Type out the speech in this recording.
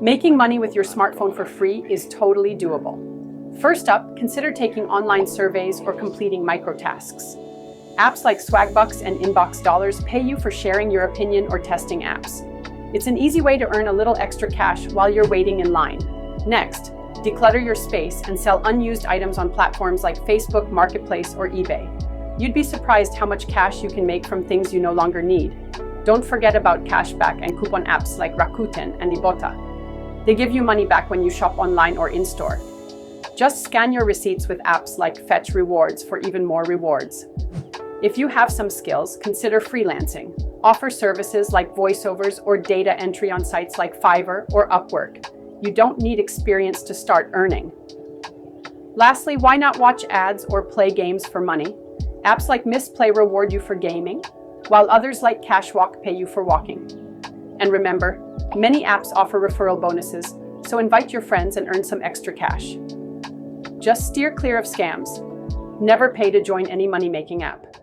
Making money with your smartphone for free is totally doable. First up, consider taking online surveys or completing microtasks. Apps like Swagbucks and Inbox Dollars pay you for sharing your opinion or testing apps. It's an easy way to earn a little extra cash while you're waiting in line. Next, declutter your space and sell unused items on platforms like Facebook Marketplace or eBay. You'd be surprised how much cash you can make from things you no longer need. Don't forget about cashback and coupon apps like Rakuten and Ibotta. They give you money back when you shop online or in-store. Just scan your receipts with apps like Fetch Rewards for even more rewards. If you have some skills, consider freelancing. Offer services like voiceovers or data entry on sites like Fiverr or Upwork. You don't need experience to start earning. Lastly, why not watch ads or play games for money? Apps like Misplay reward you for gaming, while others like Cashwalk pay you for walking. And remember, many apps offer referral bonuses, so invite your friends and earn some extra cash. Just steer clear of scams. Never pay to join any money-making app.